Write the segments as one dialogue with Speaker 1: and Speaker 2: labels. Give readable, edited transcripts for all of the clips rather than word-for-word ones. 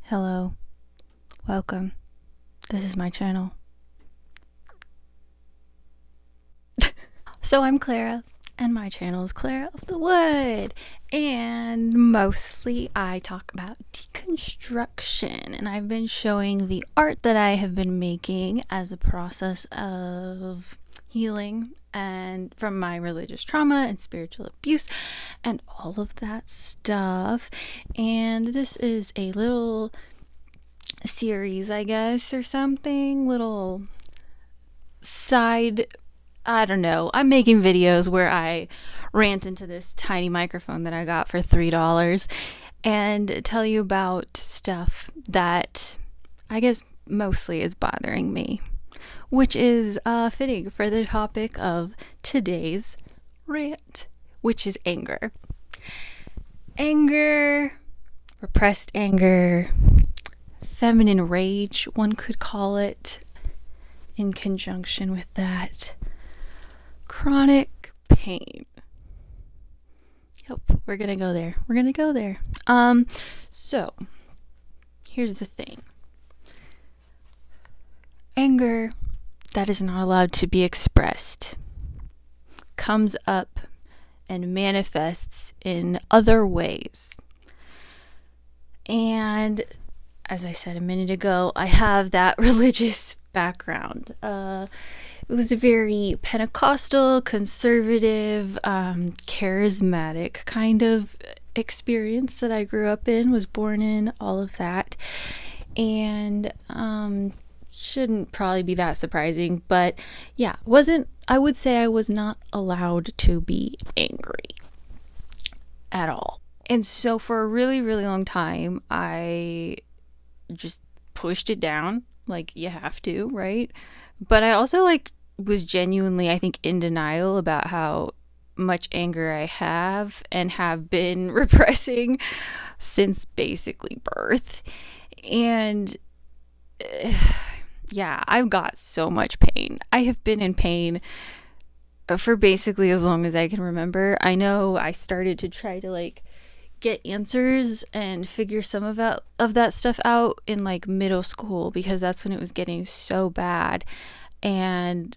Speaker 1: Hello, welcome. This is my channel. So I'm Clara, and my channel is Clara of the Wood. And mostly I talk about deconstruction, and I've been showing the art that I have been making as a process of healing and from my religious trauma and spiritual abuse and all of that stuff. And this is a little series, I guess, or something, little side, I don't know. I'm making videos where I rant into this tiny microphone that I got for $3 and tell you about stuff that I guess mostly is bothering me, which is fitting for the topic of today's rant, which is anger. Anger, repressed anger, feminine rage, one could call it, in conjunction with that, chronic pain. Yep, we're gonna go there. So here's the thing. Anger that is not allowed to be expressed comes up and manifests in other ways. And as I said a minute ago, I have that religious background. It was a very Pentecostal, conservative, charismatic kind of experience that I grew up in, was born in, all of that. And shouldn't probably be that surprising, but yeah, I would say I was not allowed to be angry at all. And so for a really, really long time, I just pushed it down, like you have to, right? But I also was genuinely, I think, in denial about how much anger I have and have been repressing since basically birth. And yeah, I've got so much pain. I have been in pain for basically as long as I can remember. I know I started to try to get answers and figure some of that stuff out in middle school, because that's when it was getting so bad, and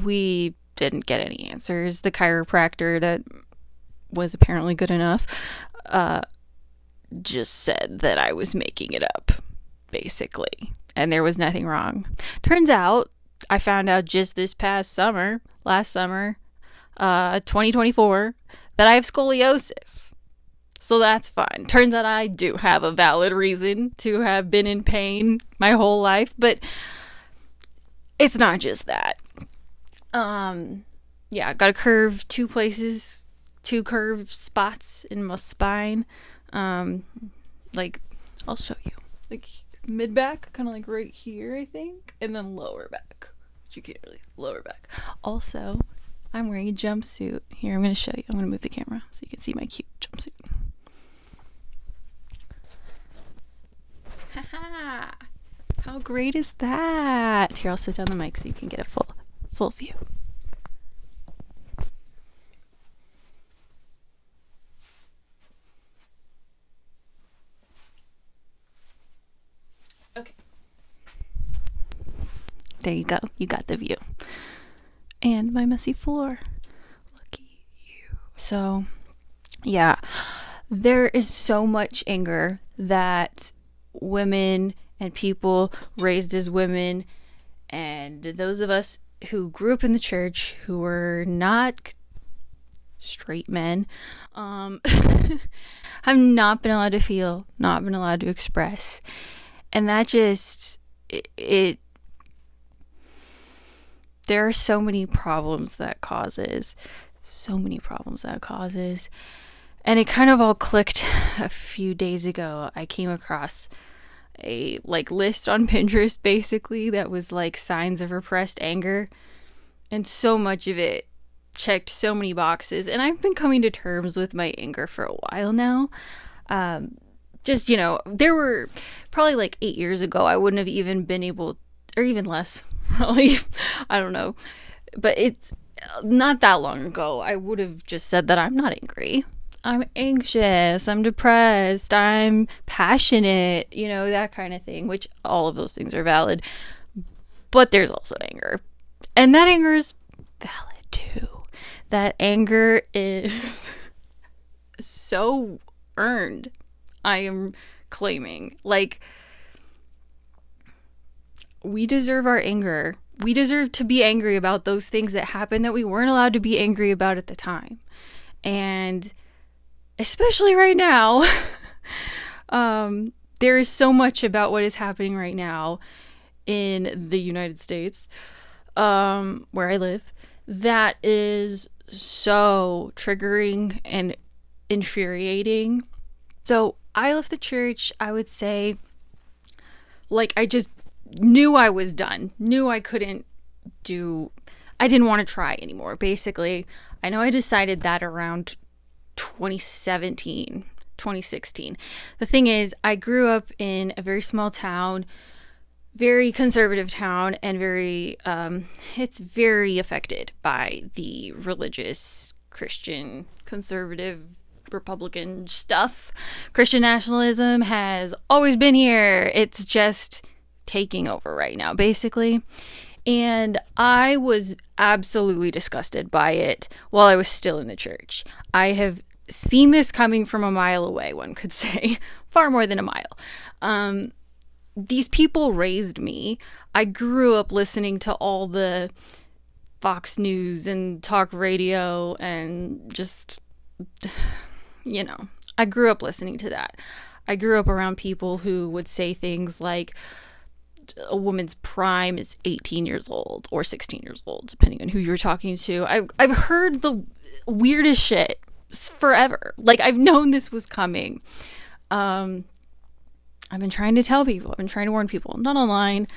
Speaker 1: we didn't get any answers. The chiropractor that was apparently good enough just said that I was making it up, basically, and there was nothing wrong. Turns out, I found out just this last summer, 2024, that I have scoliosis. So that's fun. Turns out I do have a valid reason to have been in pain my whole life, but it's not just that. Yeah, got a curve two curved spots in my spine. I'll show you. Mid back, kind of right here, I think, and then lower back. But you can't really lower back. Also, I'm wearing a jumpsuit. Here, I'm going to show you. I'm going to move the camera so you can see my cute jumpsuit. Haha! How great is that? Here, I'll sit down the mic so you can get a full view. Okay. There you go. You got the view. And my messy floor. Lucky you. So, yeah. There is so much anger that women and people raised as women, and those of us who grew up in the church, who were not straight men, have not been allowed to feel, not been allowed to express. And that just, there are so many problems that causes. And it kind of all clicked a few days ago. I came across a list on Pinterest, basically, that was signs of repressed anger, and so much of it checked so many boxes. And I've been coming to terms with my anger for a while now. There were probably 8 years ago, I wouldn't have even been able, or even less, probably, I don't know, but it's not that long ago, I would have just said that I'm not angry. I'm anxious, I'm depressed, I'm passionate, that kind of thing, which all of those things are valid. But there's also anger. And that anger is valid too. That anger is so earned, I am claiming. Like, we deserve our anger. We deserve to be angry about those things that happened that we weren't allowed to be angry about at the time. And especially right now, there is so much about what is happening right now in the United States, where I live, that is so triggering and infuriating. So I left the church, I would say, like, I just knew I was done, knew I couldn't I didn't want to try anymore. Basically, I know I decided that around 2017, 2016. The thing is, I grew up in a very small town, very conservative town, and it's very affected by the religious, Christian, conservative, Republican stuff. Christian nationalism has always been here. It's just taking over right now, basically. And I was absolutely disgusted by it while I was still in the church. I have seen this coming from a mile away, one could say, far more than a mile. These people raised me. I grew up listening to all the Fox News and talk radio and just, I grew up listening to that. I grew up around people who would say things like, a woman's prime is 18 years old or 16 years old, depending on who you're talking to. I've heard the weirdest shit forever. Like, I've known this was coming. I've been trying to tell people. I've been trying to warn people. Not online.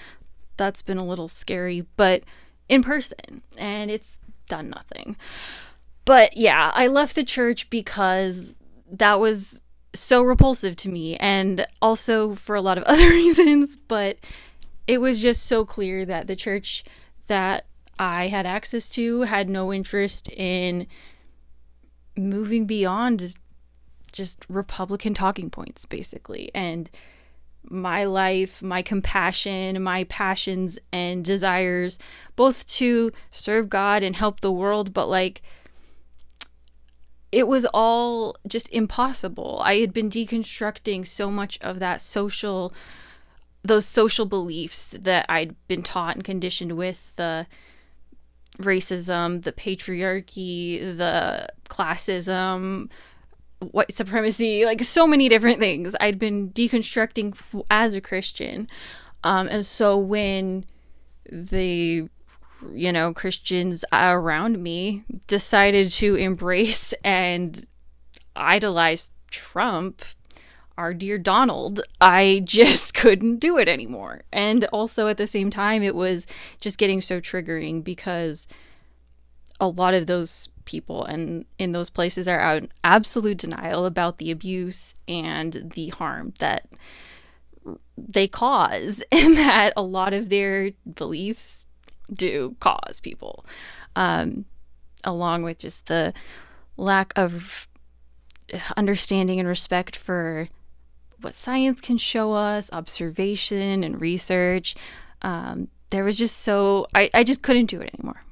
Speaker 1: That's been a little scary, but in person. And it's done nothing. But yeah, I left the church because that was so repulsive to me, and also for a lot of other reasons. But it was just so clear that the church that I had access to had no interest in moving beyond just Republican talking points, basically. And my life, my compassion, my passions and desires, both to serve God and help the world, but like, it was all just impossible. I had been deconstructing so much of those social beliefs that I'd been taught and conditioned with, the racism, the patriarchy, the classism, white supremacy, like so many different things I'd been deconstructing as a Christian. And so when the Christians around me decided to embrace and idolize Trump, our dear Donald, I just couldn't do it anymore. And also at the same time, it was just getting so triggering because a lot of those people and in those places are out in absolute denial about the abuse and the harm that they cause, and that a lot of their beliefs do cause people, along with just the lack of understanding and respect for what science can show us, observation and research. There was just I just couldn't do it anymore,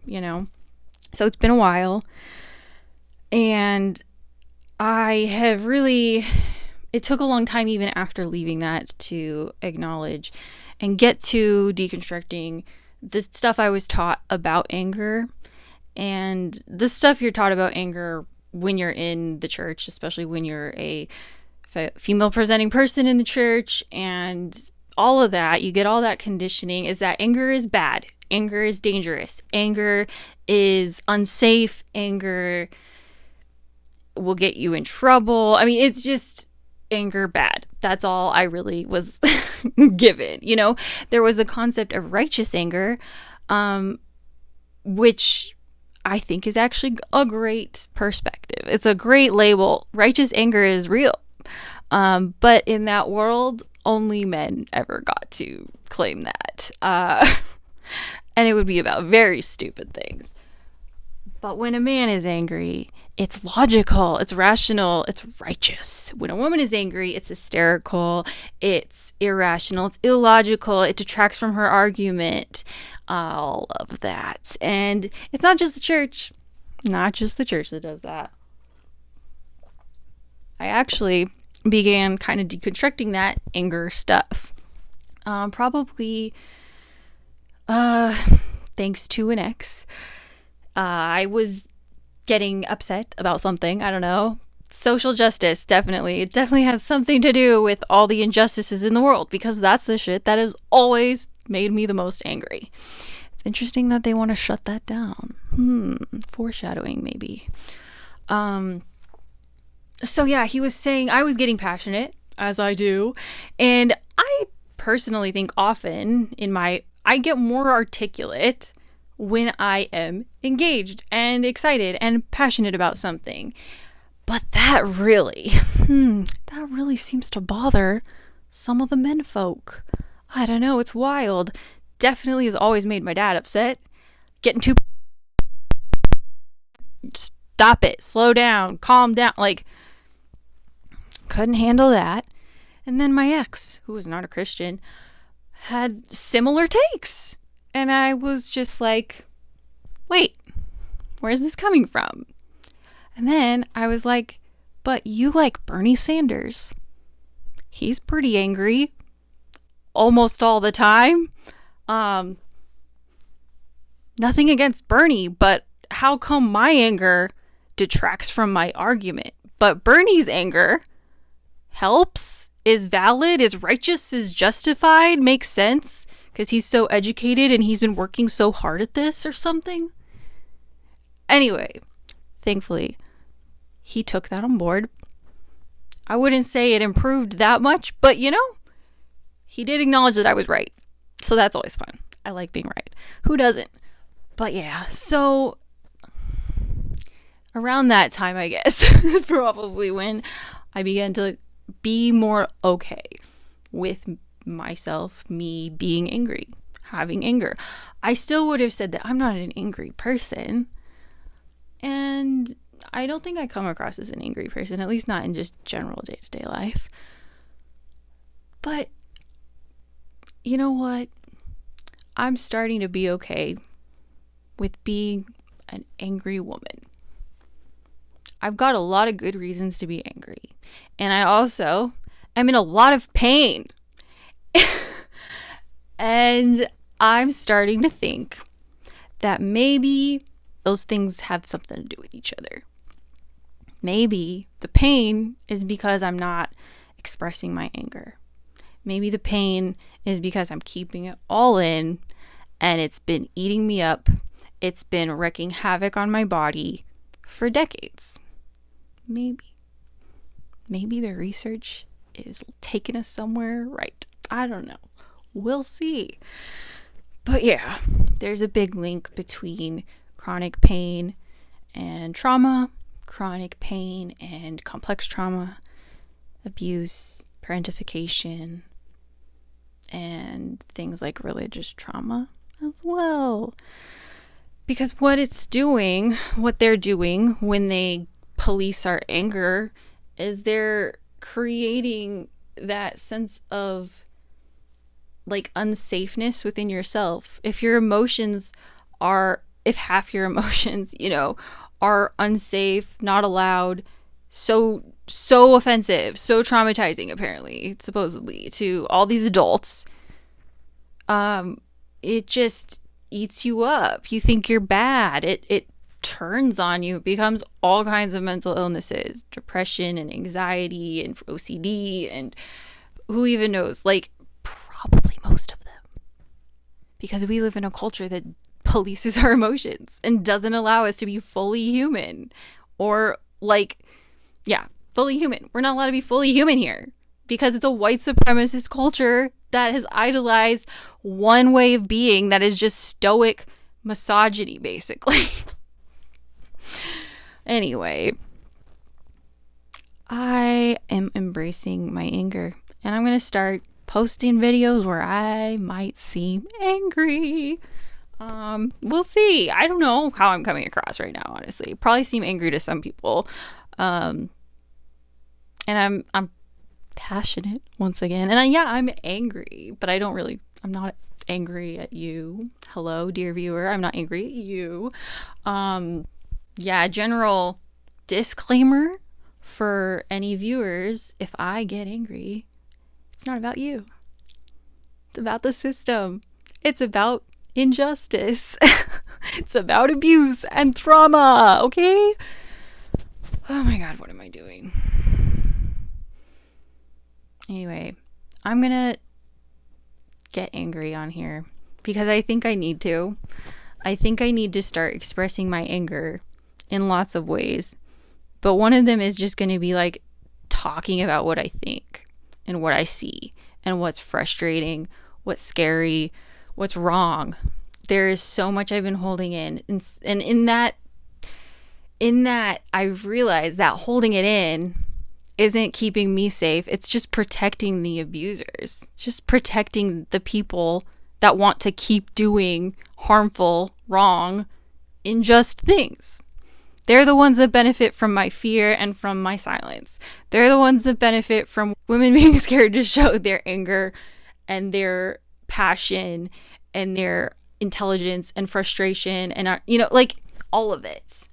Speaker 1: So it's been a while, and it took a long time even after leaving that to acknowledge and get to deconstructing the stuff I was taught about anger, and the stuff you're taught about anger when you're in the church, especially when you're a female presenting person in the church, and all of that, you get all that conditioning, is that anger is bad, anger is dangerous, anger is unsafe, anger will get you in trouble. I mean, it's just anger bad. That's all I really was given. There was the concept of righteous anger, which I think is actually a great perspective. It's a great label. Righteous anger is real. But in that world, only men ever got to claim that. And it would be about very stupid things. But when a man is angry, It's logical, it's rational, it's righteous. When a woman is angry, it's hysterical, it's irrational, it's illogical, it detracts from her argument, all of that. And it's not just the church, that does that. I actually began kind of deconstructing that anger stuff. Probably thanks to an ex. I was getting upset about something. I don't know. Social justice, definitely. It definitely has something to do with all the injustices in the world, because that's the shit that has always made me the most angry. It's interesting that they want to shut that down. Foreshadowing, maybe. So yeah, he was saying I was getting passionate, as I do, and I personally think often I get more articulate when I am engaged and excited and passionate about something. But that really seems to bother some of the men folk. I don't know, it's wild. Definitely has always made my dad upset. Getting too... Stop it, slow down, calm down. Like, couldn't handle that. And then my ex, who was not a Christian, had similar takes. And I was just like, wait, where's this coming from? And then I was like, but you like Bernie Sanders. He's pretty angry almost all the time. Nothing against Bernie, but how come my anger detracts from my argument? But Bernie's anger helps, is valid, is righteous, is justified, makes sense, because he's so educated and he's been working so hard at this or something. Anyway, thankfully, he took that on board. I wouldn't say it improved that much, but he did acknowledge that I was right. So that's always fun. I like being right. Who doesn't? But yeah, so around that time, I guess, probably when I began to be more okay with myself, me being angry, having anger. I still would have said that I'm not an angry person. And I don't think I come across as an angry person, at least not in just general day-to-day life. But you know what? I'm starting to be okay with being an angry woman. I've got a lot of good reasons to be angry. And I also am in a lot of pain. And I'm starting to think that maybe those things have something to do with each other. Maybe the pain is because I'm not expressing my anger. Maybe the pain is because I'm keeping it all in and it's been eating me up. It's been wreaking havoc on my body for decades. Maybe the research is taking us somewhere right. I don't know. We'll see. But yeah, there's a big link between chronic pain and trauma, chronic pain and complex trauma, abuse, parentification, and things like religious trauma as well. Because what they're doing when they police our anger is they're creating that sense of like unsafeness within yourself. If half your emotions, are unsafe, not allowed, so offensive, so traumatizing, apparently, supposedly, to all these adults, it just eats you up. You think you're bad. It turns on you. It becomes all kinds of mental illnesses, depression and anxiety and OCD and who even knows, like probably most of them. Because we live in a culture that polices our emotions and doesn't allow us to be fully human. Or fully human. We're not allowed to be fully human here because it's a white supremacist culture that has idolized one way of being that is just stoic misogyny, basically. Anyway, I am embracing my anger and I'm going to start posting videos where I might seem angry. We'll see. I don't know how I'm coming across right now, honestly. Probably seem angry to some people. Um, and I'm passionate once again. And yeah, I'm angry, but I'm not angry at you. Hello, dear viewer. I'm not angry at you. Yeah, general disclaimer for any viewers, if I get angry, it's not about you. It's about the system. It's about injustice. It's about abuse and trauma, okay? Oh my god, what am I doing? Anyway, I'm gonna get angry on here because I think I need to. I think I need to start expressing my anger in lots of ways. But one of them is just going to be like talking about what I think and what I see and what's frustrating, what's scary, what's wrong. There is so much I've been holding in. And in that, I've realized that holding it in isn't keeping me safe. It's just protecting the abusers. It's just protecting the people that want to keep doing harmful, wrong, unjust things. They're the ones that benefit from my fear and from my silence. They're the ones that benefit from women being scared to show their anger and their passion and their intelligence and frustration and, like all of it.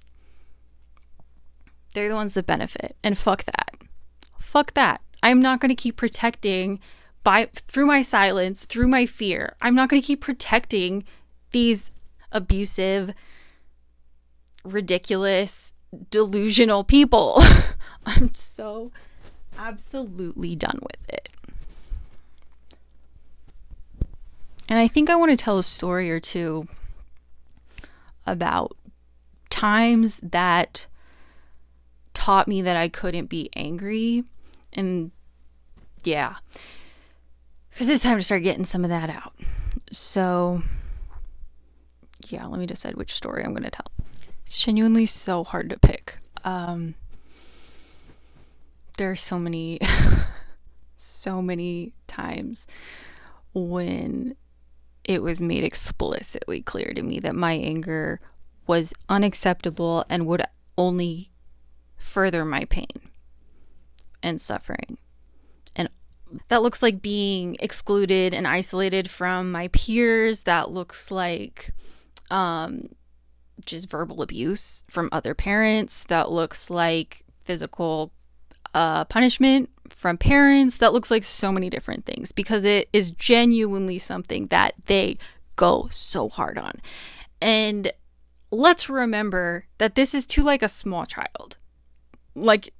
Speaker 1: They're the ones that benefit. And fuck that. Fuck that. I'm not going to keep protecting through my silence, through my fear. I'm not going to keep protecting these abusive, ridiculous, delusional people. I'm so absolutely done with it. And I think I want to tell a story or two about times that taught me that I couldn't be angry. And yeah, because it's time to start getting some of that out. So yeah, let me decide which story I'm going to tell. It's genuinely so hard to pick. There are so many times when it was made explicitly clear to me that my anger was unacceptable and would only further my pain and suffering. And that looks like being excluded and isolated from my peers. That looks like just verbal abuse from other parents. That looks like physical punishment from parents. That looks like so many different things because it is genuinely something that they go so hard on. And let's remember that this is to like a small child. Like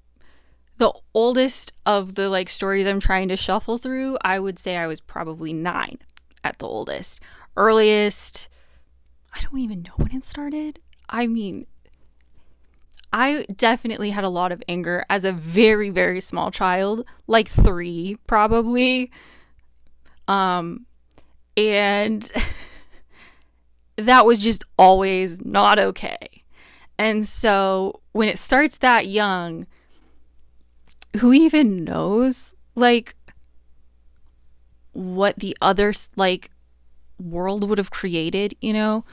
Speaker 1: the oldest of the like stories I'm trying to shuffle through, I would say I was probably 9 at the oldest. Earliest, I don't even know when it started. I mean, I definitely had a lot of anger as a very, very small child, like 3 probably. And that was just always not okay. And so when it starts that young, who even knows like what the other like world would have created, you know?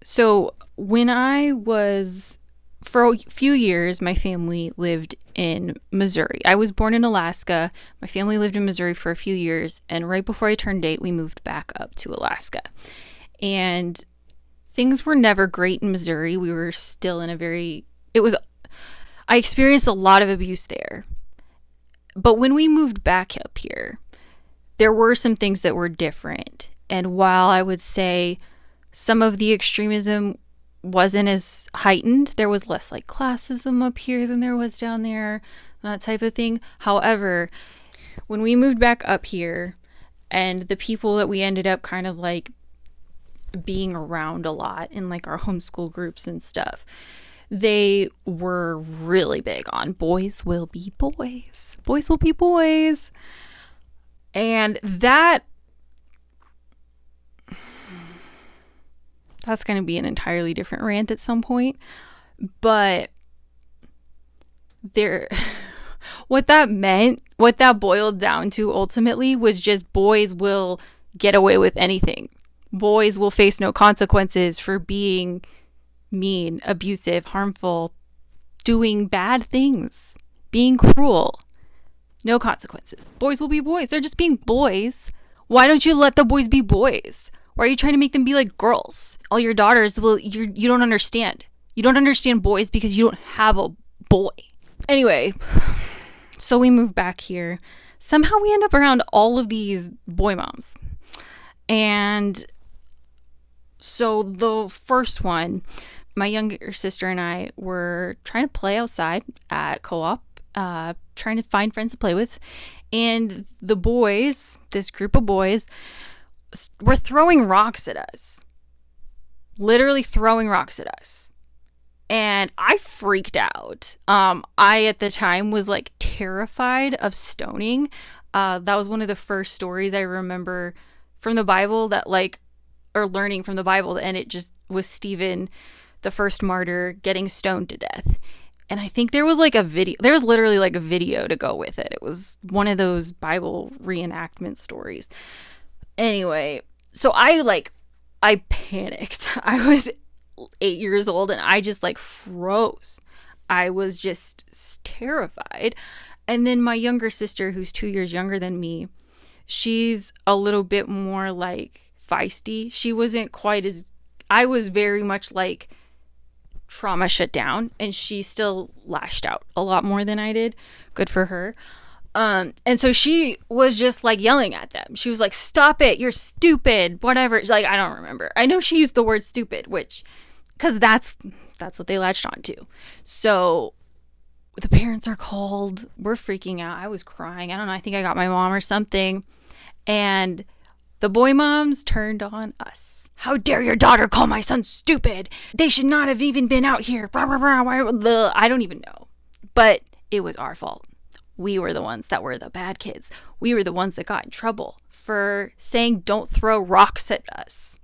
Speaker 1: So when I was, for a few years, my family lived in Missouri. I was born in Alaska. My family lived in Missouri for a few years. And right before I turned 8, we moved back up to Alaska. And things were never great in Missouri. We were still in I experienced a lot of abuse there. But when we moved back up here, there were some things that were different. And while I would say some of the extremism wasn't as heightened, there was less like classism up here than there was down there, that type of thing. However, when we moved back up here and the people that we ended up kind of like being around a lot in like our homeschool groups and stuff, they were really big on boys will be boys. Boys will be boys. And that's going to be an entirely different rant at some point. But what that boiled down to ultimately was just boys will get away with anything. Boys will face no consequences for being mean, abusive, harmful, doing bad things, being cruel. No consequences. Boys will be boys. They're just being boys. Why don't you let the boys be boys? Why are you trying to make them be like girls? All your daughters will, you don't understand. You don't understand boys because you don't have a boy. Anyway, so we move back here. Somehow we end up around all of these boy moms. And so the first one, my younger sister and I were trying to play outside at co-op, trying to find friends to play with. And the boys, this group of boys, were throwing rocks at us. Literally throwing rocks at us. And I freaked out. I, at the time, was like terrified of stoning. That was one of the first stories I remember from the Bible that or learning from the Bible. And it just was Stephen, the first martyr, getting stoned to death. And I think there was there was literally a video to go with it. It was one of those Bible reenactment stories. Anyway, so I panicked. I was 8 years old and I just froze. I was just terrified. And then my younger sister, who's 2 years younger than me, she's a little bit more feisty. She wasn't quite as, I was very much trauma shut down, and she still lashed out a lot more than I did. Good for her. And so she was just yelling at them. She was like, "Stop it, you're stupid," whatever. I don't remember. I know she used the word stupid, which, because that's what they latched on to. So the parents are called. We're freaking out. I was crying. I don't know. I think I got my mom or something. And the boy moms turned on us. "How dare your daughter call my son stupid? They should not have even been out here. Blah, blah, blah. I don't even know. But it was our fault. We were the ones that were the bad kids. We were the ones that got in trouble for saying don't throw rocks at us."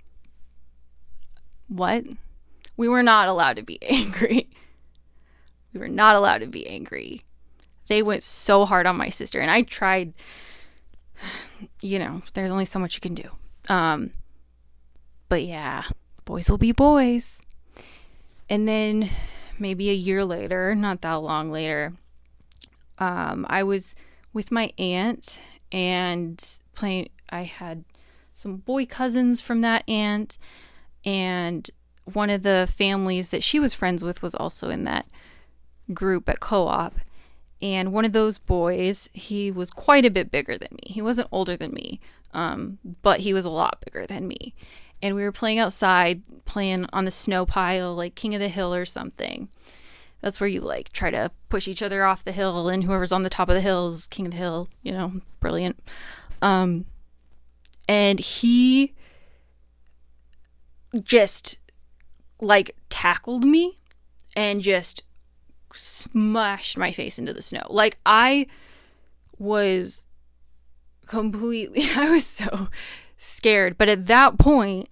Speaker 1: What? We were not allowed to be angry. We were not allowed to be angry. They went so hard on my sister, and I tried, there's only so much you can do. But yeah, boys will be boys. And then maybe a year later, not that long later, I was with my aunt and playing. I had some boy cousins from that aunt, and one of the families that she was friends with was also in that group at co-op. And one of those boys, he was quite a bit bigger than me. He wasn't older than me, but he was a lot bigger than me. And we were playing outside, playing on the snow pile, like King of the Hill or something. That's where you try to push each other off the hill, and whoever's on the top of the hill is King of the Hill, brilliant. And he just tackled me and just smashed my face into the snow. I was so scared, but at that point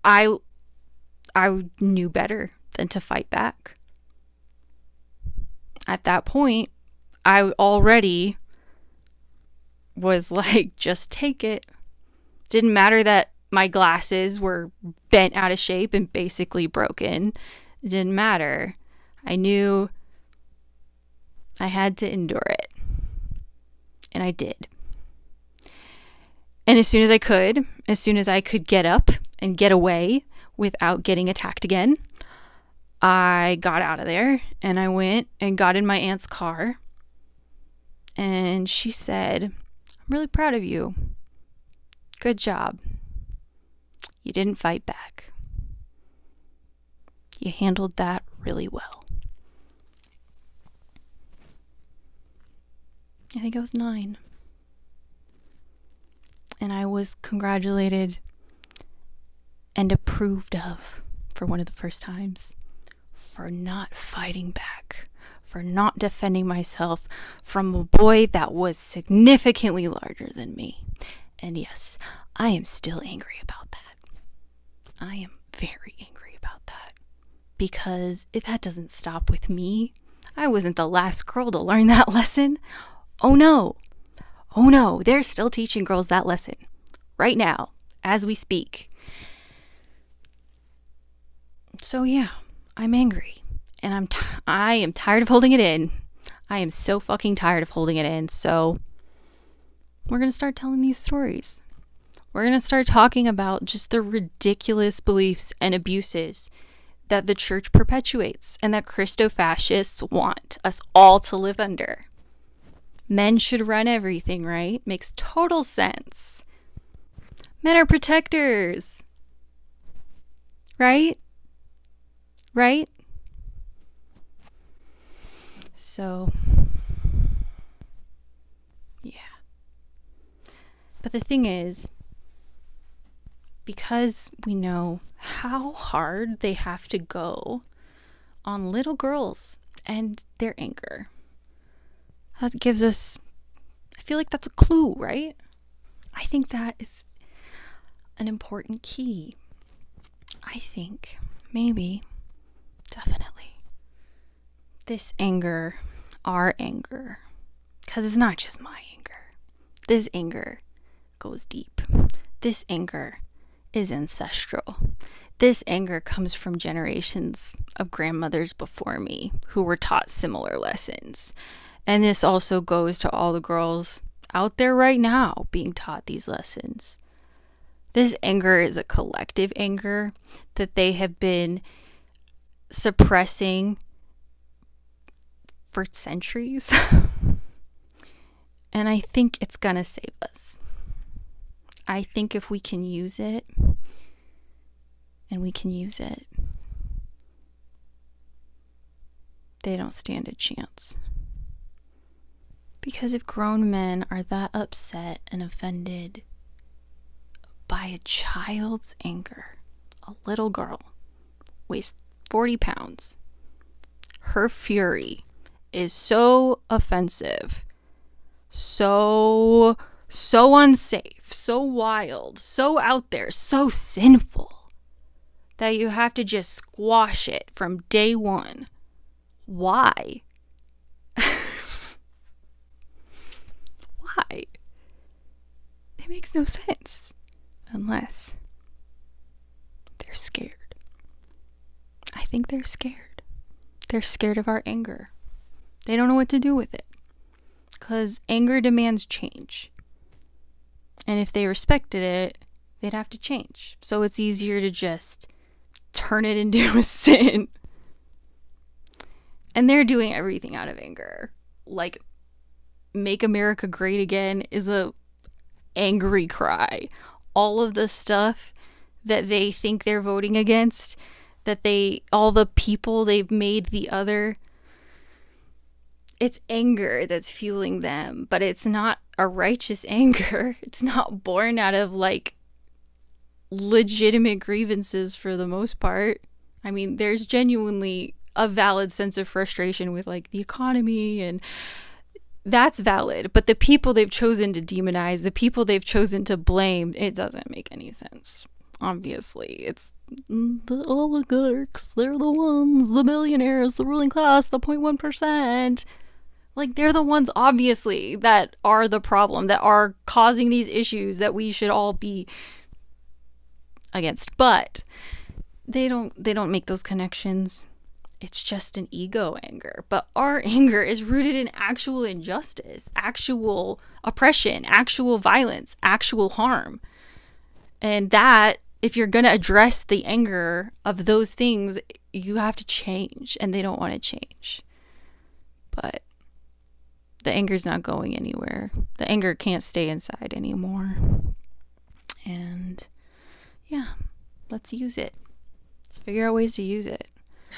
Speaker 1: I knew better than to fight back. At that point I already was just take it. Didn't matter that my glasses were bent out of shape and basically broken. It didn't matter. I knew I had to endure it. And I did. And as soon as I could get up and get away without getting attacked again, I got out of there and I went and got in my aunt's car. And she said, "I'm really proud of you. Good job. You didn't fight back. You handled that really well." I think I was 9. And I was congratulated and approved of for one of the first times for not fighting back, for not defending myself from a boy that was significantly larger than me. And yes, I am still angry about that. I am very angry about that because that doesn't stop with me. I wasn't the last girl to learn that lesson. Oh no, they're still teaching girls that lesson right now as we speak. So yeah, I'm angry, and I am tired of holding it in. I am so fucking tired of holding it in. So we're going to start telling these stories. We're going to start talking about just the ridiculous beliefs and abuses that the church perpetuates and that Christo-fascists want us all to live under. Men should run everything, right? Makes total sense. Men are protectors. Right? Right? So, yeah. But the thing is, because we know how hard they have to go on little girls and their anger, that gives us, I feel like that's a clue, right? I think that is an important key. I think, maybe, definitely, this anger, our anger, because it's not just my anger. This anger goes deep. This anger is ancestral. This anger comes from generations of grandmothers before me who were taught similar lessons. And this also goes to all the girls out there right now being taught these lessons. This anger is a collective anger that they have been suppressing for centuries. And I think it's gonna save us. I think if we can use it, and we can use it, they don't stand a chance. Because if grown men are that upset and offended by a child's anger, a little girl weighs 40 pounds, her fury is so offensive, so unsafe, so wild, so out there, so sinful, that you have to just squash it from day one. Why? Why? It makes no sense. Unless they're scared. I think they're scared. They're scared of our anger. They don't know what to do with it. Because anger demands change. And if they respected it, they'd have to change. So it's easier to just turn it into a sin. And they're doing everything out of anger. Like, Make America Great Again is a angry cry. All of the stuff that they think they're voting against, all the people they've made the other, it's anger that's fueling them, but it's not a righteous anger. It's not born out of like legitimate grievances for the most part. I mean, there's genuinely a valid sense of frustration with like the economy, and that's valid, but the people they've chosen to demonize, the people they've chosen to blame, it doesn't make any sense. Obviously, it's the oligarchs, they're the ones, the billionaires, the ruling class, the 0.1%. Like, they're the ones, obviously, that are the problem, that are causing these issues that we should all be against. But they don't make those connections. It's just an ego anger. But our anger is rooted in actual injustice, actual oppression, actual violence, actual harm. And that, if you're going to address the anger of those things, you have to change. And they don't want to change. But the anger's not going anywhere. The anger can't stay inside anymore. And yeah, let's use it. Let's figure out ways to use it.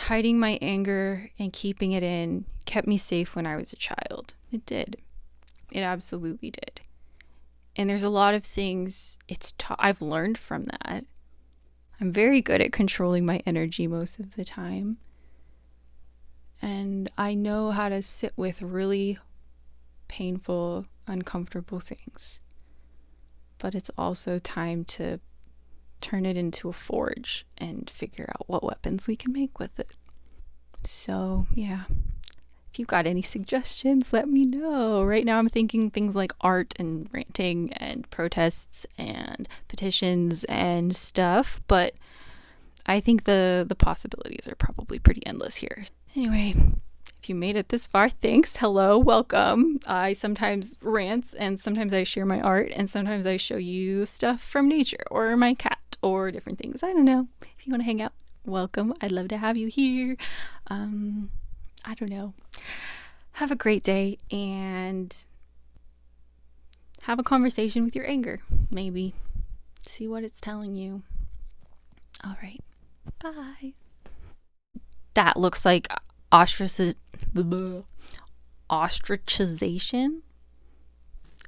Speaker 1: Hiding my anger and keeping it in kept me safe when I was a child. It did. It absolutely did. And there's a lot of things I've learned from that. I'm very good at controlling my energy most of the time. And I know how to sit with really painful, uncomfortable things. But it's also time to turn it into a forge and figure out what weapons we can make with it. So, yeah. If you've got any suggestions, let me know. Right now I'm thinking things like art and ranting and protests and petitions and stuff, but I think the possibilities are probably pretty endless here. Anyway, if you made it this far, thanks. Hello, welcome. I sometimes rant, and sometimes I share my art, and sometimes I show you stuff from nature or my cat or different things. I don't know. If you want to hang out, welcome. I'd love to have you here. I don't know. Have a great day and have a conversation with your anger, maybe. See what it's telling you. All right. Bye. That looks like ostracization.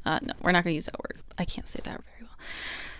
Speaker 1: No, we're not going to use that word. I can't say that very well.